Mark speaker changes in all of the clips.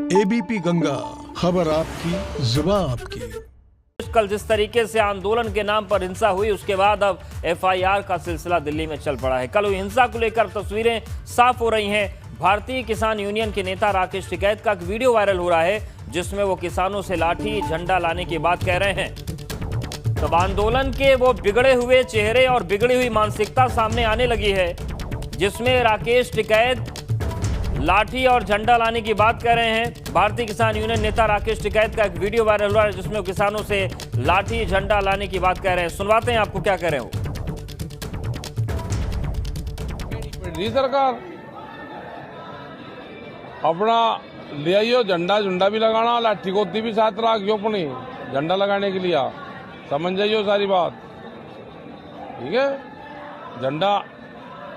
Speaker 1: ABP Ganga, खबर आपकी, जुबान आपकी।
Speaker 2: कल जिस तरीके से आंदोलन के नाम पर हिंसा हुई, उसके बाद अब एफआईआर का सिलसिला दिल्ली में चल पड़ा है। कल हुई हिंसा को लेकर तस्वीरें साफ हो रही हैं। भारतीय किसान यूनियन के नेता राकेश टिकैत का एक वीडियो वायरल हो रहा है, जिसमें वो किसानों से लाठी झंडा लाने की बात कह रहे हैं। तब आंदोलन के वो बिगड़े हुए चेहरे और बिगड़ी हुई मानसिकता सामने आने लगी है, जिसमें राकेश टिकैत लाठी और झंडा लाने की बात कर रहे हैं। भारतीय किसान यूनियन नेता राकेश टिकैत का एक वीडियो वायरल हुआ है, जिसमें वो किसानों से लाठी झंडा लाने की बात कह रहे हैं। सुनवाते हैं आपको क्या कह रहे हो।
Speaker 3: सरकार अपना ले आइयो, झंडा झुंडा भी लगाना, लाठी गोदी भी साथ रखियो अपनी झंडा लगाने के लिए। समझ जाइयो सारी बात, ठीक है। झंडा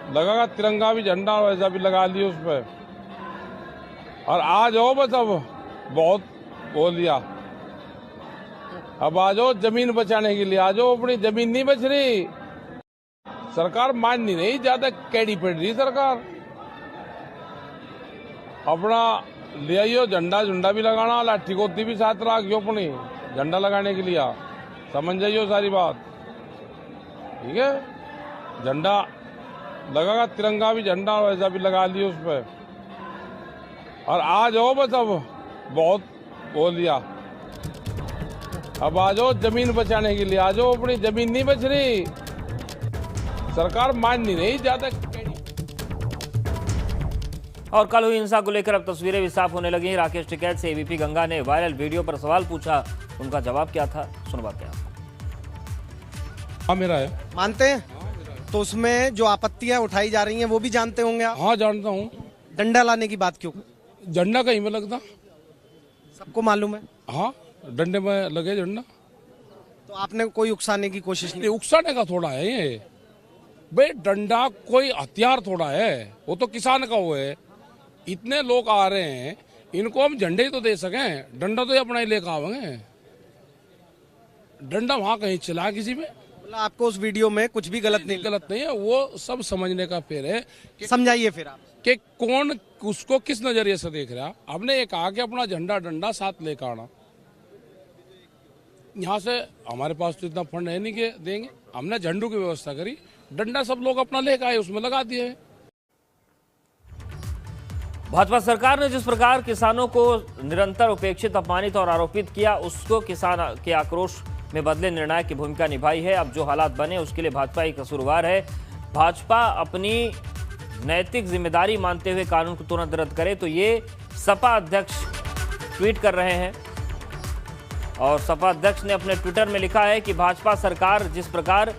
Speaker 3: लगेगा, तिरंगा भी झंडा वैसा भी लगा लियो उस पर। और आ जाओ, बस अब बहुत बोल दिया, अब आ जाओ जमीन बचाने के लिए। आ जाओ, अपनी जमीन नहीं बच रही, सरकार मान नहीं रही, ज्यादा कैडी पड़ रही सरकार। अपना ले आइयो, झंडा झुंडा भी लगाना, लाठी गोदी भी साथ रखियो अपनी झंडा लगाने के लिए। समझ जाइयो सारी बात, ठीक है। झंडा लगेगा, तिरंगा भी झंडा वैसा भी लगा लियो उस पर। और आ जाओ, बस अब बहुत बोल दिया, अब आ जाओ जमीन बचाने के लिए। आ जाओ, अपनी जमीन नहीं बच रही, सरकार मान नहीं रही, ज्यादा।
Speaker 2: और कल हुई हिंसा को लेकर अब तस्वीरें भी साफ होने लगी हैं। राकेश टिकैत से एबीपी गंगा ने वायरल वीडियो पर सवाल पूछा, उनका जवाब क्या था, सुनवाते हैं आपको।
Speaker 3: हाँ, मेरा है।
Speaker 4: मानते हैं? तो उसमें जो आपत्तियां उठाई जा रही हैं वो भी जानते होंगे आप?
Speaker 3: हाँ, जानता हूँ।
Speaker 4: डंडा लाने की बात क्यों?
Speaker 3: झंडा कहीं में लगता,
Speaker 4: सबको मालूम है।
Speaker 3: हाँ, डंडे में लगे झंडा।
Speaker 4: तो आपने कोई उकसाने की कोशिश नहीं?
Speaker 3: उकसाने का थोड़ा है ये भाई, डंडा कोई हथियार थोड़ा है, वो तो किसान का वो है। इतने लोग आ रहे हैं, इनको हम झंडे ही तो दे सकें, डंडा तो ये अपना ही लेकर आवेंगे। डंडा वहां कहीं चला किसी में?
Speaker 4: मतलब आपको उस वीडियो में कुछ भी गलत
Speaker 3: नहीं है, वो सब समझने का फेर है।
Speaker 4: समझाइए फिर आप
Speaker 3: कि कौन उसको किस नजरिए से देख रहा। आपने ये कहा कि अपना झंडा डंडा साथ लेकर आना, यहाँ से हमारे पास तो इतना फंड है नहीं कि देंगे। हमने झंडों की व्यवस्था करी, डंडा सब लोग अपना लेकर आए, उसमें लगा दिए।
Speaker 2: भाजपा सरकार ने जिस प्रकार किसानों को निरंतर उपेक्षित, अपमानित और आरोपित किया, उसको किसान के आक्रोश में बदले निर्णायक की भूमिका निभाई है। अब जो हालात बने उसके लिए भाजपा ही कसूरवार है। भाजपा अपनी नैतिक जिम्मेदारी मानते हुए कानून को तुरंत रद्द करे, तो ये सपा अध्यक्ष ट्वीट कर रहे हैं। और सपा अध्यक्ष ने अपने ट्विटर में लिखा है कि भाजपा सरकार जिस प्रकार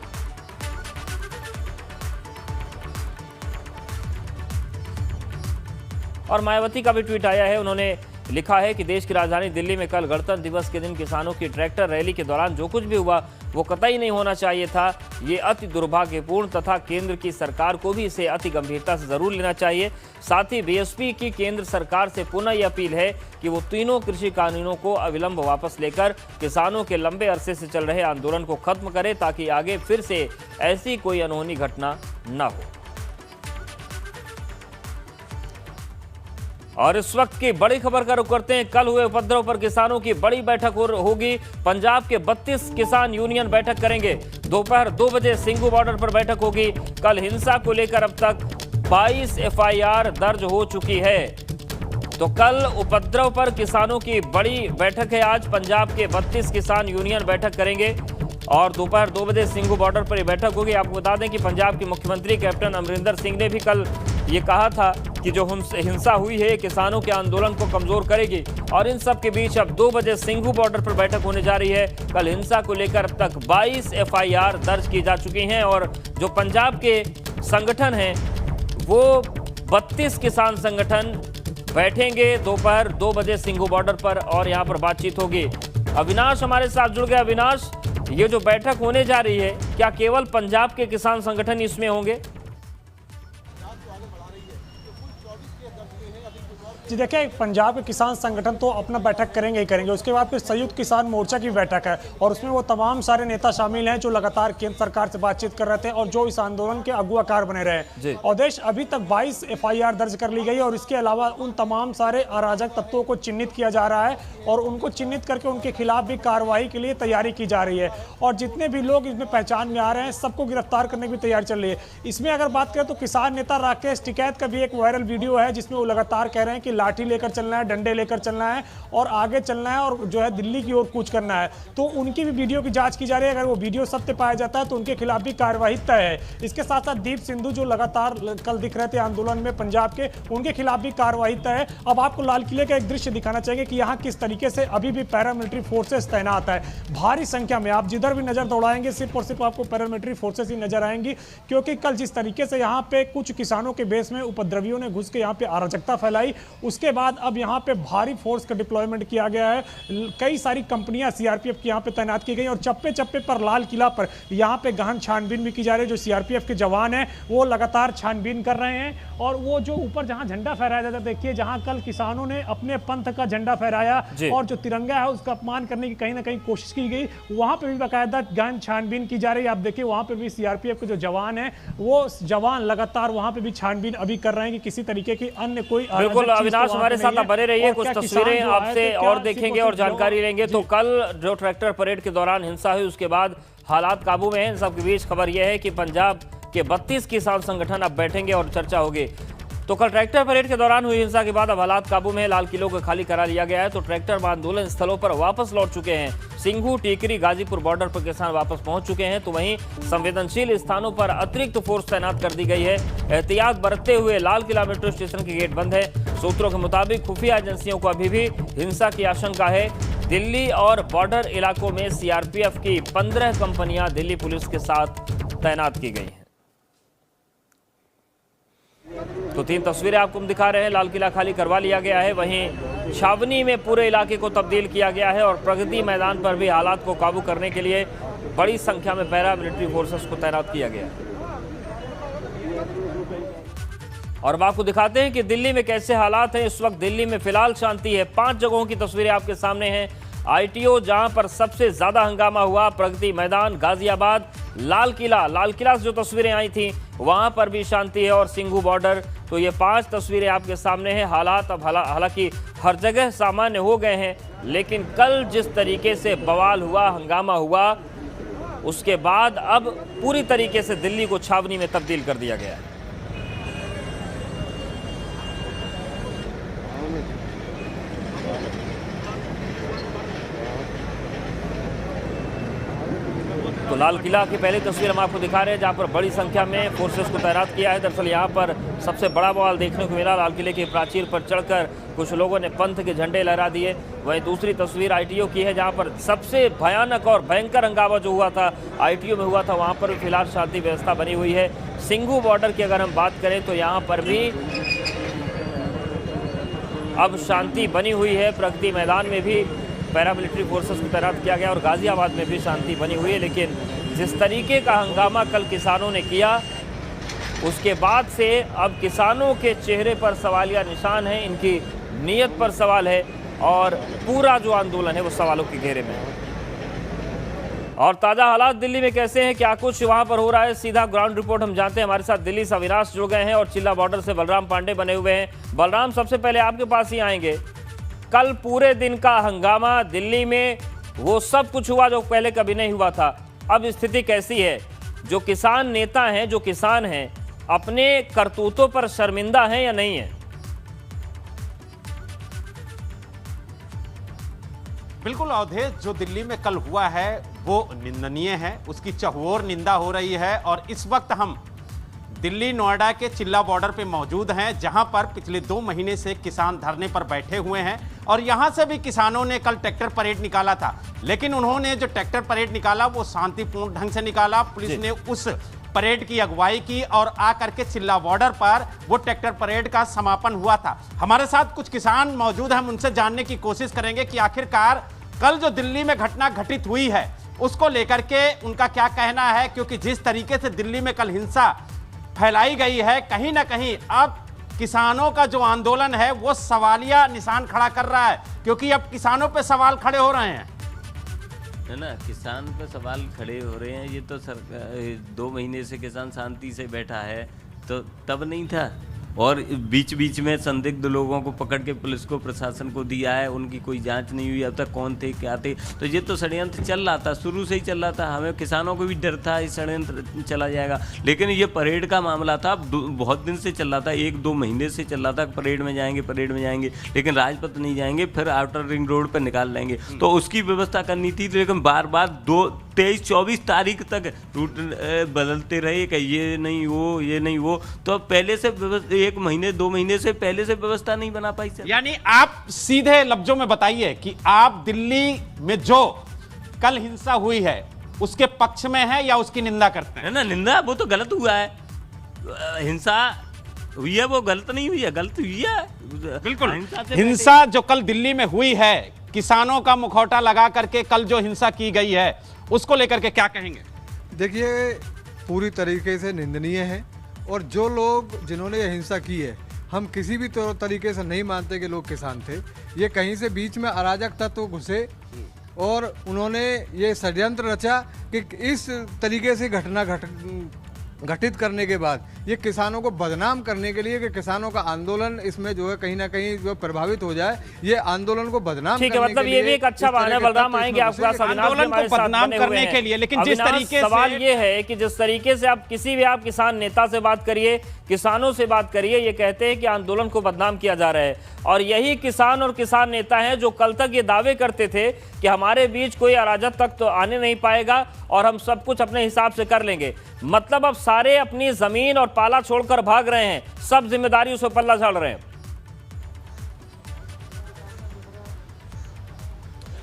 Speaker 2: और मायावती का भी ट्वीट आया है। उन्होंने लिखा है कि देश की राजधानी दिल्ली में कल गणतंत्र दिवस के दिन किसानों की ट्रैक्टर रैली के दौरान जो कुछ भी हुआ वो कतई नहीं होना चाहिए था। ये अति दुर्भाग्यपूर्ण तथा केंद्र की सरकार को भी इसे अति गंभीरता से जरूर लेना चाहिए। साथ ही बीएसपी की केंद्र सरकार से पुनः यह अपील है कि वो तीनों कृषि कानूनों को अविलंब वापस लेकर किसानों के लंबे अरसे से चल रहे आंदोलन को खत्म करे, ताकि आगे फिर से ऐसी कोई अनहोनी घटना न हो। और इस वक्त की बड़ी खबर का रुख करते हैं। कल हुए उपद्रव पर किसानों की बड़ी बैठक होगी। पंजाब के 32 किसान यूनियन बैठक करेंगे। दोपहर 2 बजे सिंघू बॉर्डर पर बैठक होगी। कल हिंसा को लेकर अब तक 22 एफआईआर दर्ज हो चुकी है। तो कल उपद्रव पर किसानों की बड़ी बैठक है। आज पंजाब के 32 किसान यूनियन बैठक करेंगे और दोपहर 2 बजे सिंघू बॉर्डर पर यह बैठक होगी। आपको बता दें कि पंजाब के मुख्यमंत्री कैप्टन अमरिंदर सिंह ने भी कल ये कहा था कि जो हिंसा हुई है किसानों के आंदोलन को कमजोर करेगी। और इन सब के बीच अब 2 बजे सिंघू बॉर्डर पर बैठक होने जा रही है। कल हिंसा को लेकर अब तक 22 एफआईआर दर्ज की जा चुकी हैं। और जो पंजाब के संगठन हैं वो 32 किसान संगठन बैठेंगे दोपहर 2 बजे सिंघू बॉर्डर पर और यहाँ पर बातचीत होगी। अविनाश हमारे साथ जुड़ गए। अविनाश, ये जो बैठक होने जा रही है, क्या केवल पंजाब के किसान संगठन इसमें होंगे?
Speaker 5: जी देखिए, पंजाब के किसान संगठन तो अपना बैठक करेंगे ही करेंगे, उसके बाद फिर संयुक्त किसान मोर्चा की बैठक है और उसमें वो तमाम सारे नेता शामिल हैं जो लगातार केंद्र सरकार से बातचीत कर रहे थे और जो इस आंदोलन के अगुवाकार बने रहे। अवधेश, अभी तक 22 FIR दर्ज कर ली गई और इसके अलावा उन तमाम सारे अराजक तत्वों को चिन्हित किया जा रहा है और उनको चिन्हित करके उनके खिलाफ भी कार्रवाई के लिए तैयारी की जा रही है और जितने भी लोग इसमें पहचान में आ रहे हैं सबको गिरफ्तार करने की तैयारी चल रही है। इसमें अगर बात करें तो किसान नेता राकेश टिकैत का भी एक वायरल वीडियो है जिसमें वो लगातार कह रहे हैं कि लाठी लेकर चलना है, डंडे लेकर चलना है और आगे चलना है और जो है दिल्ली की ओर कूच करना है। तो उनकी भी वीडियो की जांच की जा रही है, अगर वो वीडियो सत्य पाया जाता है तो उनके खिलाफ भी कार्रवाई तय है। इसके साथ साथ दीप सिंधु जो लगातार कल दिख रहे थे आंदोलन में पंजाब के, उनके खिलाफ भी कार्रवाई तय है। अब आपको लाल किले का एक दृश्य दिखाना चाहिए कि यहाँ किस तरीके से अभी भी पैरामिलिट्री फोर्सेस तैनात है। भारी संख्या में आप जिधर भी नजर दौड़ाएंगे सिर्फ और सिर्फ आपको पैरामिलिट्री फोर्सेस ही नजर आएंगी, क्योंकि कल जिस तरीके से यहाँ पे कुछ किसानों के बेस में उपद्रवियों ने घुस के यहाँ पे अराजकता फैलाई, उसके बाद अब यहाँ पे भारी फोर्स का डिप्लॉयमेंट किया गया है। कई सारी कंपनियां CRPF की यहाँ पे तैनात की गई और चप्पे चप्पे पर लाल किला पर यहाँ पे गहन छानबीन भी की जा रही है। जो CRPF के जवान हैं वो लगातार छानबीन कर रहे हैं और वो जो ऊपर जहाँ झंडा फहराया जाता है, देखिए जहाँ कल किसानों ने अपने पंथ का झंडा फहराया और जो तिरंगा है उसका अपमान करने की कहीं ना कहीं कोशिश की गई, वहां पे भी बाकायदा गहन छानबीन की जा रही है। आप देखिए वहां पे भी CRPF के जो जवान हैं वो जवान लगातार वहां पे भी छानबीन अभी कर रहे हैं कि किसी तरीके की अन्य कोई।
Speaker 2: बिल्कुल अविनाश, हमारे साथ बने रहिए, कुछ तस्वीरें आपसे और देखेंगे और जानकारी लेंगे। तो कल जो ट्रैक्टर परेड के दौरान हिंसा हुई उसके बाद हालात काबू में हैं। इन सबके बीच खबर यह है कि पंजाब के 32 किसान संगठन अब बैठेंगे और चर्चा होगी। तो कल ट्रैक्टर परेड के दौरान हुई हिंसा के बाद अब हालात काबू में है, लाल किलों को खाली करा लिया गया है। तो ट्रैक्टर आंदोलन स्थलों पर वापस लौट चुके हैं। सिंघू, टीकरी, गाजीपुर बॉर्डर पर किसान वापस पहुंच चुके हैं। तो वहीं संवेदनशील स्थानों पर अतिरिक्त फोर्स तैनात कर दी गई है। एहतियात बरतते हुए लाल किला मेट्रो स्टेशन के गेट बंद है। सूत्रों के मुताबिक खुफिया एजेंसियों को अभी भी हिंसा की आशंका है। दिल्ली और बॉर्डर इलाकों में CRPF की 15 कंपनियां दिल्ली पुलिस के साथ तैनात की गई हैं। तो 3 तस्वीरें आपको हम दिखा रहे हैं। लाल किला खाली करवा लिया गया है, वहीं छावनी में पूरे इलाके को तब्दील किया गया है और प्रगति मैदान पर भी हालात को काबू करने के लिए बड़ी संख्या में पैरा मिलिट्री फोर्सेस को तैनात किया गया है। और अब आपको दिखाते हैं कि दिल्ली में कैसे हालात हैं। इस वक्त दिल्ली में फिलहाल शांति है। 5 जगहों की तस्वीरें आपके सामने हैं। ITO जहां पर सबसे ज्यादा हंगामा हुआ, प्रगति मैदान, गाजियाबाद, लाल किला से जो तस्वीरें आई थी वहां पर भी शांति है और सिंघू बॉर्डर। तो ये 5 तस्वीरें आपके सामने हैं। हालात अब हालांकि हर जगह सामान्य हो गए हैं, लेकिन कल जिस तरीके से बवाल हुआ, हंगामा हुआ, उसके बाद अब पूरी तरीके से दिल्ली को छावनी में तब्दील कर दिया गया है। तो लाल किला की पहली तस्वीर हम आपको दिखा रहे हैं जहां पर बड़ी संख्या में फोर्सेस को तैनात किया है। दरअसल यहां पर सबसे बड़ा बवाल देखने को मिला। लाल किले की प्राचीर पर चढ़कर कुछ लोगों ने पंथ के झंडे लहरा दिए। वहीं दूसरी तस्वीर ITO की है जहां पर सबसे भयानक और भयंकर हंगामा जो हुआ था ITO में हुआ था, वहां पर भी फिलहाल शांति व्यवस्था बनी हुई है। सिंघू बॉर्डर की अगर हम बात करें तो यहाँ पर भी अब शांति बनी हुई है। प्रगति मैदान में भी पैरामिलिट्री फोर्सेस को तैनात किया गया और गाजियाबाद में भी शांति बनी हुई है। लेकिन जिस तरीके का हंगामा कल किसानों ने किया, उसके बाद से अब किसानों के चेहरे पर सवालिया निशान है, इनकी नीयत पर सवाल है और पूरा जो आंदोलन है वो सवालों के घेरे में है। और ताज़ा हालात दिल्ली में कैसे हैं, क्या कुछ वहां पर हो रहा है, सीधा ग्राउंड रिपोर्ट हम जानते हैं। हमारे साथ दिल्ली से अविनाश जुड़ गए हैं और चिल्ला बॉर्डर से बलराम पांडे बने हुए हैं। बलराम, सबसे पहले आपके पास ही आएंगे। कल पूरे दिन का हंगामा दिल्ली में, वो सब कुछ हुआ जो पहले कभी नहीं हुआ था। अब स्थिति कैसी है? जो किसान नेता हैं, जो किसान हैं, अपने करतूतों पर शर्मिंदा हैं या नहीं है?
Speaker 6: बिल्कुल अवधेश, जो दिल्ली में कल हुआ है वो निंदनीय है, उसकी चहुओर निंदा हो रही है। और इस वक्त हम दिल्ली नोएडा के चिल्ला बॉर्डर पे मौजूद हैं, जहां पर पिछले 2 महीने से किसान धरने पर बैठे हुए हैं। और यहां से भी किसानों ने कल ट्रैक्टर परेड निकाला था, लेकिन उन्होंने जो ट्रैक्टर परेड निकाला वो शांतिपूर्ण ढंग से निकाला। पुलिस ने उस परेड की अगुवाई की और आकर के चिल्ला बॉर्डर पर वो ट्रैक्टर परेड का समापन हुआ था। हमारे साथ कुछ किसान मौजूद हैं, हम उनसे जानने की कोशिश करेंगे कि आखिरकार कल जो दिल्ली में घटना घटित हुई है उसको लेकर के उनका क्या कहना है, क्योंकि जिस तरीके से दिल्ली में कल हिंसा फैलाई गई है, कहीं ना कहीं अब किसानों का जो आंदोलन है वो सवालिया निशान खड़ा कर रहा है, क्योंकि अब किसानों पे सवाल खड़े हो रहे हैं।
Speaker 7: है ना, किसान पे सवाल खड़े हो रहे हैं। ये तो सरकार 2 महीने से किसान शांति से बैठा है, तो तब नहीं था। और बीच बीच में संदिग्ध लोगों को पकड़ के पुलिस को, प्रशासन को दिया है, उनकी कोई जांच नहीं हुई अब तक, कौन थे क्या थे। तो ये तो षड्यंत्र चल रहा था, शुरू से ही चल रहा था। हमें किसानों को भी डर था इस षड्यंत्र चला जाएगा, लेकिन ये परेड का मामला था, बहुत दिन से चल रहा था, 1-2 महीने से चल रहा था। परेड में जाएंगे, लेकिन राजपथ नहीं जाएंगे, फिर आउटर रिंग रोड पर निकाल लेंगे। तो उसकी व्यवस्था करनी थी, लेकिन बार बार 23-24 तारीख तक रूट बदलते रहे कि ये नहीं वो। तो पहले से 1 महीने 2 महीने से पहले से व्यवस्था नहीं बना पाई सर।
Speaker 6: यानी आप सीधे लफ्जों में बताइए कि आप दिल्ली में जो कल हिंसा हुई है उसके पक्ष में है या उसकी निंदा करते हैं?
Speaker 7: है ना, निंदा, वो तो गलत हुआ है। हिंसा हुई है, वो गलत नहीं हुई है, गलत हुई है
Speaker 6: बिल्कुल। हिंसा जो कल दिल्ली में हुई है, किसानों का मुखौटा लगा करके कल जो हिंसा की गई है, उसको लेकर के क्या कहेंगे?
Speaker 8: देखिए, पूरी तरीके से निंदनीय है, और जो लोग जिन्होंने ये हिंसा की है, हम किसी भी तरीके से नहीं मानते कि लोग किसान थे। ये कहीं से बीच में अराजक तत्व घुसे और उन्होंने ये षड्यंत्र रचा कि इस तरीके से घटना घटित करने के बाद ये किसानों को बदनाम करने के लिए कि किसानों का आंदोलन इसमें जो है कहीं ना कहीं जो प्रभावित हो जाए, ये आंदोलन को बदनाम
Speaker 2: ठीक है, मतलब ये भी एक अच्छा बहाना है। बलराम आएंगे आपके पास,
Speaker 6: आंदोलन को बदनाम करने के लिए। लेकिन जिस तरीके
Speaker 2: सवाल ये है कि जिस तरीके से आप किसी भी आप किसान नेता से बात करिए, किसानों से बात करिए, ये कहते हैं कि आंदोलन को बदनाम किया जा रहा है। और यही किसान और किसान नेता हैं जो कल तक ये दावे करते थे कि हमारे बीच कोई अराजक तक तो आने नहीं पाएगा और हम सब कुछ अपने हिसाब से कर लेंगे। मतलब अब सारे अपनी जमीन और पाला छोड़कर भाग रहे हैं, सब जिम्मेदारी उस पर पल्ला झाड़ रहे हैं।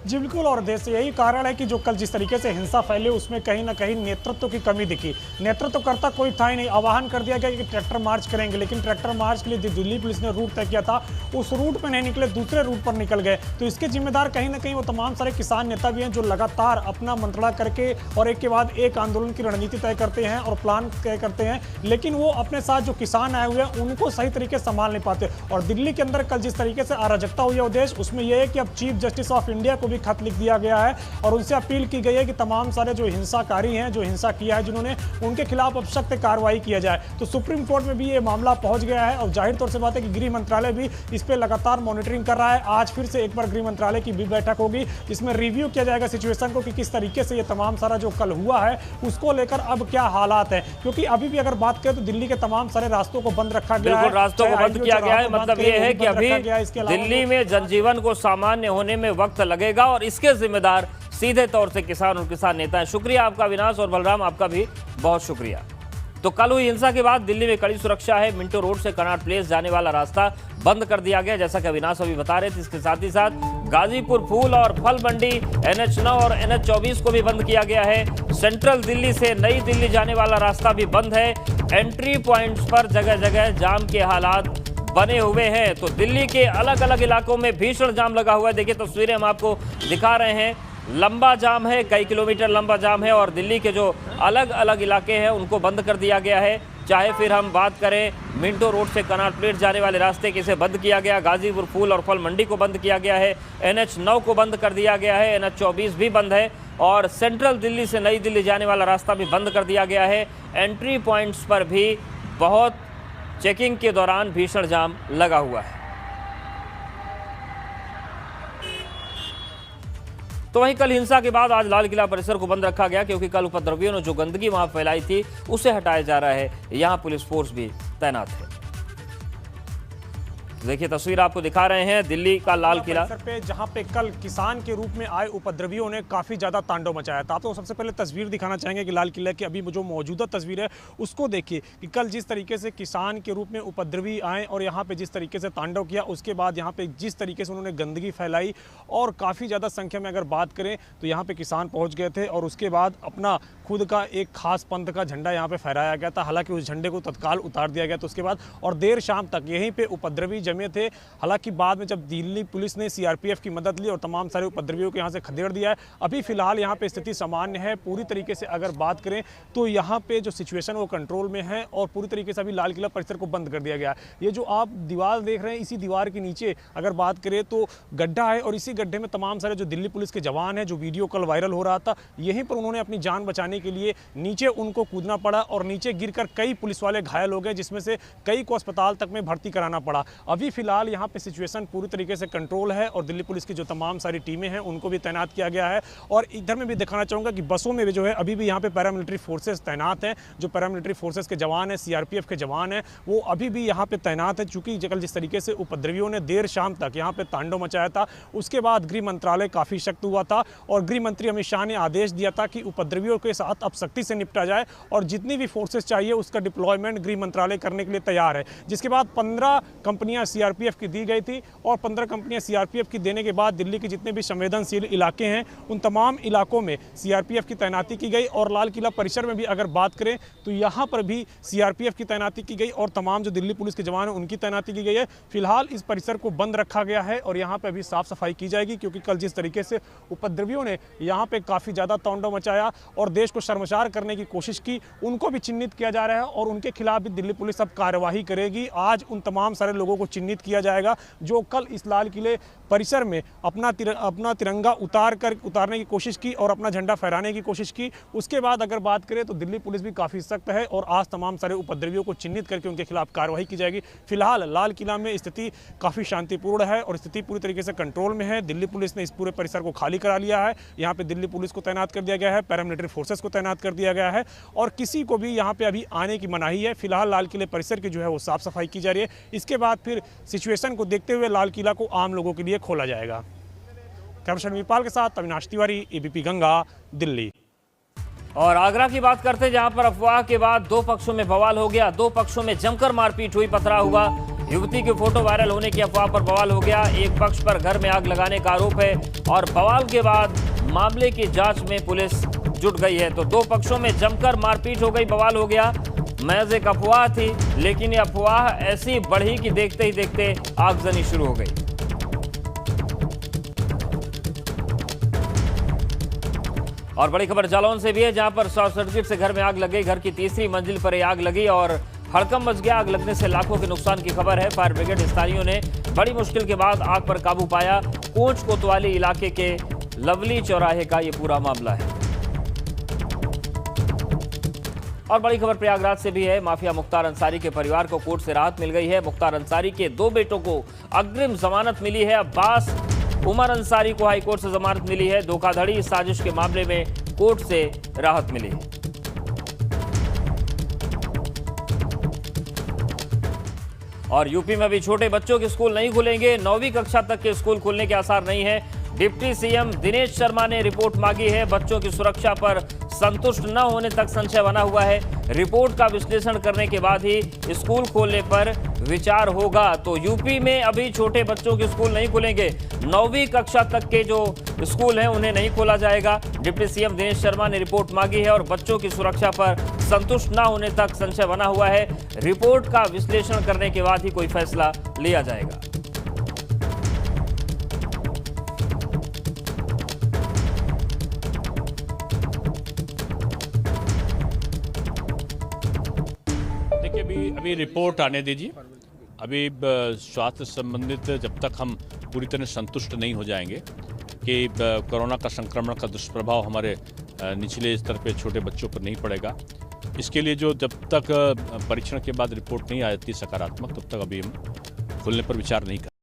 Speaker 5: जी बिल्कुल, और देश से यही कारण है कि जो कल जिस तरीके से हिंसा फैली उसमें कहीं ना कहीं नेतृत्व की कमी दिखी। नेतृत्व करता कोई था ही नहीं। आह्वान कर दिया गया कि ट्रैक्टर मार्च करेंगे, लेकिन ट्रैक्टर मार्च के लिए दिल्ली पुलिस ने रूट तय किया था, उस रूट पर नहीं निकले, दूसरे रूट पर निकल गए। तो इसके जिम्मेदार कहीं ना कहीं वो तमाम सारे किसान नेता भी हैं जो लगातार अपना मंत्रणा करके और एक के बाद एक आंदोलन की रणनीति तय करते हैं और प्लान तय करते हैं, लेकिन वो अपने साथ जो किसान आए हुए हैं उनको सही तरीके से संभाल नहीं पाते। और दिल्ली के अंदर कल जिस तरीके से अराजकता हुई है उद्देश्य, उसमें यह है कि अब चीफ जस्टिस ऑफ इंडिया को भी खत लिख दिया गया है और उनसे अपील की गई है कि तमाम सारे जो हिंसाकारी हैं, जो हिंसा किया है जिन्होंने, उनके खिलाफ अब सख्त कार्रवाई किया जाए। तो सुप्रीम कोर्ट में भी ये मामला पहुंच गया है और जाहिर तौर से बात है कि गृह मंत्रालय भी इस पर लगातार मॉनिटरिंग कर रहा है। आज फिर से एक बार गृह मंत्रालय की भी बैठक होगी जिसमें रिव्यू किया जाएगा सिचुएशन को कि किस तरीके से ये तमाम सारा जो कल हुआ है उसको लेकर अब क्या हालात है। क्योंकि अभी भी अगर बात करें तो दिल्ली के तमाम सारे रास्तों को बंद रखा गया है,
Speaker 2: रास्तों को बंद किया गया है। मतलब ये है कि अभी दिल्ली में जनजीवन को सामान्य होने में वक्त लगेगा और इसके जिम्मेदार सीधे तौर से किसान और किसान नेता हैं। शुक्रिया आपका अविनाश, और बलराम आपका भी बहुत शुक्रिया। तो कल हुई हिंसा के बाद दिल्ली में कड़ी सुरक्षा है। मिंटो रोड से कनॉट प्लेस जाने वाला रास्ता बंद कर दिया गया, जैसा कि अविनाश अभी बता रहे थे। इसके साथ ही साथ गाजीपुर फूल और फल मंडी, NH9 और NH24 को भी बंद किया गया है। सेंट्रल दिल्ली से नई दिल्ली जाने वाला रास्ता भी बंद है। एंट्री पॉइंट्स पर जगह जगह जाम के हालात बने हुए हैं। तो दिल्ली के अलग अलग इलाकों में भीषण जाम लगा हुआ है। देखिए तस्वीरें हम आपको दिखा रहे हैं, लंबा जाम है, कई किलोमीटर लंबा जाम है और दिल्ली के जो अलग अलग इलाके हैं उनको बंद कर दिया गया है। चाहे फिर हम बात करें मिंटो रोड से कनॉट प्लेस जाने वाले रास्ते के, इसे बंद किया गया, गाजीपुर फूल और फल मंडी को बंद किया गया है, NH9 को बंद कर दिया गया है, NH24 भी बंद है और सेंट्रल दिल्ली से नई दिल्ली जाने वाला रास्ता भी बंद कर दिया गया है। एंट्री पॉइंट्स पर भी बहुत चेकिंग के दौरान भीषण जाम लगा हुआ है। तो वहीं कल हिंसा के बाद आज लाल किला परिसर को बंद रखा गया क्योंकि कल उपद्रवियों ने जो गंदगी वहां फैलाई थी उसे हटाया जा रहा है। यहां पुलिस फोर्स भी तैनात है। देखिए तस्वीर आपको दिखा रहे हैं दिल्ली का लाल किला
Speaker 5: पे, जहां पे कल किसान के रूप में आए उपद्रवियों ने काफी ज्यादा तांडव मचाया था। आपको सबसे पहले तस्वीर दिखाना चाहेंगे कि लाल किले की अभी जो मौजूदा तस्वीर है उसको देखिए कि कल जिस तरीके से किसान के रूप में उपद्रवी आए और यहाँ पे जिस तरीके से तांडव किया, उसके बाद यहाँ पे जिस तरीके से उन्होंने गंदगी फैलाई और काफ़ी ज़्यादा संख्या में अगर बात करें तो यहाँ पे किसान पहुँच गए थे और उसके बाद अपना खुद का एक खास पंथ का झंडा यहाँ पे फहराया गया था। हालांकि उस झंडे को तत्काल उतार दिया गया था उसके बाद, और देर शाम तक यहीं पे उपद्रवी जमे थे। हालांकि बाद में जब दिल्ली पुलिस ने सीआरपीएफ की मदद ली और तमाम सारे उपद्रवियों को यहाँ से खदेड़ दिया है। अभी फिलहाल यहाँ पे स्थिति सामान्य है। पूरी तरीके से अगर बात करें तो यहाँ पे जो सिचुएशन वो कंट्रोल में है और पूरी तरीके से अभी लाल किला परिसर को बंद कर दिया गया है। ये जो आप दीवार देख रहे हैं, इसी दीवार के नीचे अगर बात करें तो गड्ढा है और इसी गड्ढे में तमाम सारे जो दिल्ली पुलिस के जवान हैं, जो वीडियो कल वायरल हो रहा था, यहीं पर उन्होंने अपनी जान बचाने के लिए नीचे उनको कूदना पड़ा और नीचे गिरकर कई पुलिस वाले घायल हो गए, जिसमें से कई को अस्पताल तक में भर्ती कराना पड़ा। अभी फिलहाल यहाँ पे सिचुएशन पूरी तरीके से कंट्रोल है और दिल्ली पुलिस की जो तमाम सारी टीमें हैं उनको भी तैनात किया गया है। और इधर में भी दिखाना चाहूँगा कि बसों में भी जो है अभी भी यहाँ पे पैरामिलिट्री फोर्सेस तैनात हैं। जो पैरामिलिट्री फोर्सेस के जवान हैं, सीआरपीएफ के जवान हैं, वो अभी भी यहाँ पे तैनात है। चूँकि कल जिस तरीके से उपद्रवियों ने देर शाम तक यहाँ पे तांडव मचाया था, उसके बाद गृह मंत्रालय काफ़ी सख्त हुआ था और गृह मंत्री अमित शाह ने आदेश दिया था कि उपद्रवियों के साथ अब सख्ती से निपटा जाए और जितनी भी फोर्सेस चाहिए उसका डिप्लॉयमेंट गृह मंत्रालय करने के लिए तैयार है। जिसके बाद 15 कंपनियां सीआरपीएफ की दी गई थी और 15 कंपनियां सीआरपीएफ की देने के बाद दिल्ली के जितने भी संवेदनशील इलाके हैं उन तमाम इलाकों में सीआरपीएफ की तैनाती की गई। और लाल किला परिसर में भी अगर बात करें तो यहाँ पर भी सीआरपीएफ की तैनाती की गई और तमाम जो दिल्ली पुलिस के जवान हैं उनकी तैनाती की गई है। फिलहाल इस परिसर को बंद रखा गया है और यहाँ पर अभी साफ सफाई की जाएगी, क्योंकि कल जिस तरीके से उपद्रवियों ने यहाँ पे काफ़ी ज़्यादा तांडव मचाया और देश को शर्मसार करने की कोशिश की, उनको भी चिन्हित किया जा रहा है और उनके खिलाफ भी दिल्ली पुलिस अब कार्यवाही करेगी। आज उन तमाम सारे लोगों को चिन्हित किया जाएगा जो कल इस लाल किले परिसर में अपना तिरंगा उतारने की कोशिश की और अपना झंडा फहराने की कोशिश की। उसके बाद अगर बात करें तो दिल्ली पुलिस भी काफ़ी सख्त है और आज तमाम सारे उपद्रवियों को चिन्हित करके उनके खिलाफ कार्रवाई की जाएगी। फिलहाल लाल किला में स्थिति काफ़ी शांतिपूर्ण है और स्थिति पूरी तरीके से कंट्रोल में है। दिल्ली पुलिस ने इस पूरे परिसर को खाली करा लिया है। यहाँ पे दिल्ली पुलिस को तैनात कर दिया गया है, पैरामिलिट्री फोर्सेस को तैनात कर दिया गया है और किसी को भी यहाँ पे अभी आने की मनाही है। फिलहाल लाल किले परिसर की जो है वो साफ सफाई की जा रही है। इसके बाद फिर सिचुएशन को देखते हुए लाल किला को आम लोगों के लिए खोला जाएगा। कैमरा वीरपाल के साथ अविनाश तिवारी, एबीपी गंगा, दिल्ली।
Speaker 2: और आगरा की बात करते हैं, जहां पर अफवाह के बाद दो पक्षों में बवाल हो गया। दो पक्षों में जमकर मारपीट हुई, पथराव हुआ। युवती की फोटो वायरल होने की अफवाह पर बवाल हो गया। एक पक्ष पर घर में आग लगाने का आरोप है और बवाल के बाद मामले की जांच में पुलिस जुट गई है। तो दो पक्षों में जमकर मारपीट हो गई, बवाल हो गया। महज एक अफवाह थी, लेकिन ये अफवाह ऐसी बढ़ी कि देखते ही देखते आगजनी शुरू हो गई। और बड़ी खबर जालौन से भी है, जहां पर शॉर्ट सर्किट से घर में आग लग गई। घर की तीसरी मंजिल पर आग लगी और हड़कंप मच गया। आग लगने से लाखों के नुकसान की खबर है। फायर ब्रिगेड स्थानियों ने बड़ी मुश्किल के बाद आग पर काबू पाया। कोंच कोतवाली इलाके के लवली चौराहे का ये पूरा मामला है। और बड़ी खबर प्रयागराज से भी है। माफिया मुख्तार अंसारी के परिवार को कोर्ट से राहत मिल गई है। मुख्तार अंसारी के दो बेटों को अग्रिम जमानत मिली है। अब्बास उमर अंसारी को हाई कोर्ट से जमानत मिली है। धोखाधड़ी साजिश के मामले में कोर्ट से राहत मिली है। और यूपी में भी छोटे बच्चों के स्कूल नहीं खुलेंगे। 9वीं कक्षा तक के स्कूल खुलने के आसार नहीं है। डिप्टी सीएम दिनेश शर्मा ने रिपोर्ट मांगी है। बच्चों की सुरक्षा पर संतुष्ट न होने तक संशय बना हुआ है। रिपोर्ट का विश्लेषण करने के बाद ही स्कूल खोलने पर विचार होगा। तो यूपी में अभी छोटे बच्चों के स्कूल नहीं खुलेंगे। 9वीं कक्षा तक के जो स्कूल हैं उन्हें नहीं खोला जाएगा। डिप्टी सीएम दिनेश शर्मा ने रिपोर्ट मांगी है और बच्चों की सुरक्षा पर संतुष्ट न होने तक संशय बना हुआ है। रिपोर्ट का विश्लेषण करने के बाद ही कोई फैसला लिया जाएगा।
Speaker 9: अभी रिपोर्ट आने दीजिए। अभी स्वास्थ्य संबंधित जब तक हम पूरी तरह संतुष्ट नहीं हो जाएंगे कि कोरोना का संक्रमण का दुष्प्रभाव हमारे निचले स्तर पे छोटे बच्चों पर नहीं पड़ेगा, इसके लिए जो जब तक परीक्षण के बाद रिपोर्ट नहीं आ जाती सकारात्मक, तब तक अभी हम खुलने पर विचार नहीं कर